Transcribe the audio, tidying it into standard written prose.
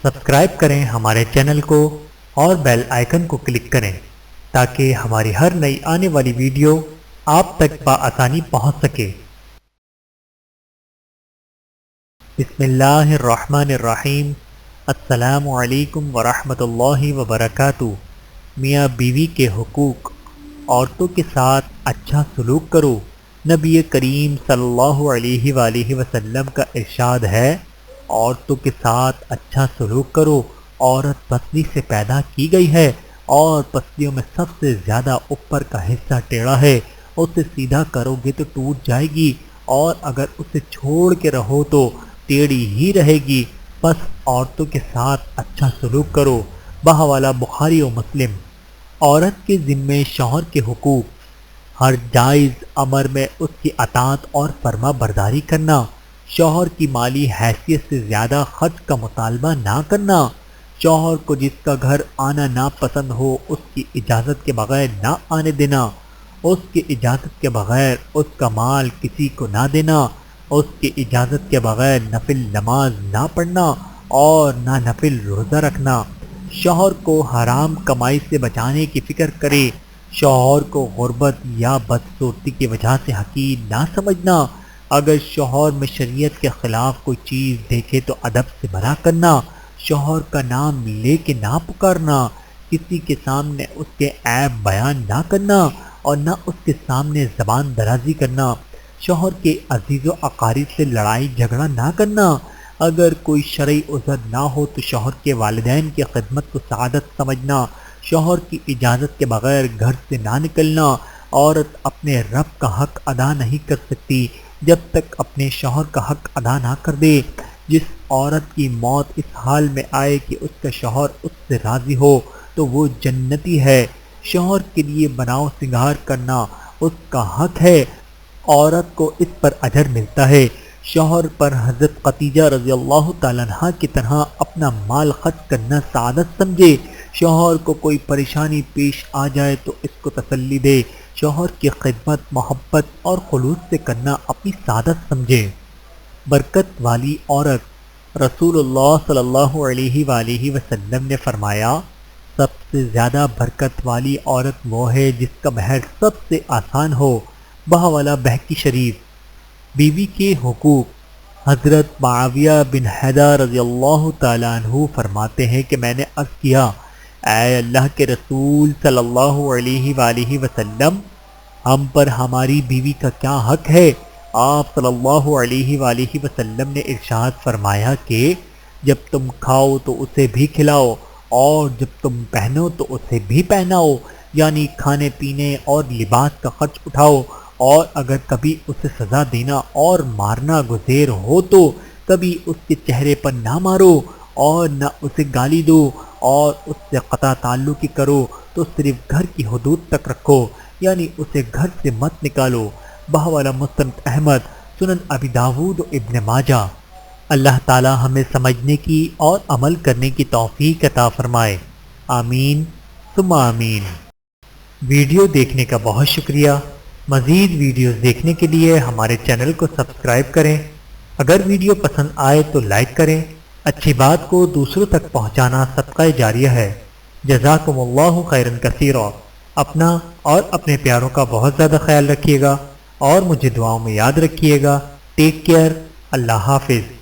Subscribe کریں ہمارے channel کو اور بیل آئیکن کو کلک کریں تاکہ ہماری ہر نئی آنے والی ویڈیو آپ تک بآسانی پہنچ سکے۔ بسم اللہ الرحمن الرحیم۔ السلام علیکم ورحمۃ اللہ وبرکاتہ۔ میاں بیوی کے حقوق۔ عورتوں کے ساتھ اچھا سلوک کرو۔ نبی کریم صلی اللہ علیہ وآلہ وسلم کا ارشاد ہے، عورتوں کے ساتھ اچھا سلوک کرو۔ عورت پسلی سے پیدا کی گئی ہے اور پسلیوں میں سب سے زیادہ اوپر کا حصہ ٹیڑھا ہے۔ اسے سیدھا کرو گے تو ٹوٹ جائے گی اور اگر اسے چھوڑ کے رہو تو ٹیڑھی ہی رہے گی۔ بس عورتوں کے ساتھ اچھا سلوک کرو۔ بحوالہ بخاری و مسلم۔ عورت کے ذمے شوہر کے حقوق۔ ہر جائز امر میں اس کی اطاعت اور فرما برداری کرنا۔ شوہر کی مالی حیثیت سے زیادہ خرچ کا مطالبہ نہ کرنا۔ شوہر کو جس کا گھر آنا ناپسند ہو اس کی اجازت کے بغیر نہ آنے دینا۔ اس کی اجازت کے بغیر اس کا مال کسی کو نہ دینا۔ اس کی اجازت کے بغیر نفل نماز نہ پڑھنا اور نہ نفل روزہ رکھنا۔ شوہر کو حرام کمائی سے بچانے کی فکر کرے۔ شوہر کو غربت یا بدصورتی کی وجہ سے حقیر نہ سمجھنا۔ اگر شوہر میں شریعت کے خلاف کوئی چیز دیکھے تو ادب سے منع کرنا۔ شوہر کا نام لے کے نہ پکارنا۔ کسی کے سامنے اس کے عیب بیان نہ کرنا اور نہ اس کے سامنے زبان درازی کرنا۔ شوہر کے عزیز و اقارب سے لڑائی جھگڑا نہ کرنا۔ اگر کوئی شرعی عذر نہ ہو تو شوہر کے والدین کی خدمت کو سعادت سمجھنا۔ شوہر کی اجازت کے بغیر گھر سے نہ نکلنا۔ عورت اپنے رب کا حق ادا نہیں کر سکتی جب تک اپنے شوہر کا حق ادا نہ کر دے۔ جس عورت کی موت اس حال میں آئے کہ اس کا شوہر اس سے راضی ہو تو وہ جنتی ہے۔ شوہر کے لیے بناؤ سنگار کرنا اس کا حق ہے۔ عورت کو اس پر اجر ملتا ہے۔ شوہر پر حضرت خدیجہ رضی اللہ تعالیٰ عنہ کی طرح اپنا مال خرچ کرنا سعادت سمجھے۔ شوہر کو کوئی پریشانی پیش آ جائے تو اس کو تسلی دے۔ شوہر کی خدمت محبت اور خلوص سے کرنا اپنی سعادت سمجھے۔ برکت والی عورت۔ رسول اللہ صلی اللہ علیہ وآلہ وسلم نے فرمایا، سب سے زیادہ برکت والی عورت وہ ہے جس کا مہر سب سے آسان ہو۔ بحوالہ بہقی شریف۔ بیوی کے حقوق۔ حضرت معاویہ بن حیدر رضی اللہ تعالیٰ عنہ فرماتے ہیں کہ میں نے عرض کیا، اے اللہ کے رسول صلی اللہ علیہ وآلہ وسلم، ہم پر ہماری بیوی کا کیا حق ہے؟ آپ صلی اللہ علیہ وآلہ وسلم نے ارشاد فرمایا کہ جب تم کھاؤ تو اسے بھی کھلاؤ اور جب تم پہنو تو اسے بھی پہناؤ، یعنی کھانے پینے اور لباس کا خرچ اٹھاؤ، اور اگر کبھی اسے سزا دینا اور مارنا گزیر ہو تو کبھی اس کے چہرے پر نہ مارو اور نہ اسے گالی دو اور اس سے قطع تعلقی کرو تو صرف گھر کی حدود تک رکھو، یعنی اسے گھر سے مت نکالو۔ بحوالہ مسند احمد، سنن ابی داود و ابن ماجہ۔ اللہ تعالی ہمیں سمجھنے کی اور عمل کرنے کی توفیق عطا فرمائے، آمین ثم آمین۔ ویڈیو دیکھنے کا بہت شکریہ۔ مزید ویڈیوز دیکھنے کے لیے ہمارے چینل کو سبسکرائب کریں۔ اگر ویڈیو پسند آئے تو لائک کریں۔ اچھی بات کو دوسروں تک پہنچانا صدقہ جاریہ ہے۔ جزاکم اللہ خیرا کثیرا۔ اپنا اور اپنے پیاروں کا بہت زیادہ خیال رکھیے گا اور مجھے دعاؤں میں یاد رکھیے گا۔ Take care. اللہ حافظ۔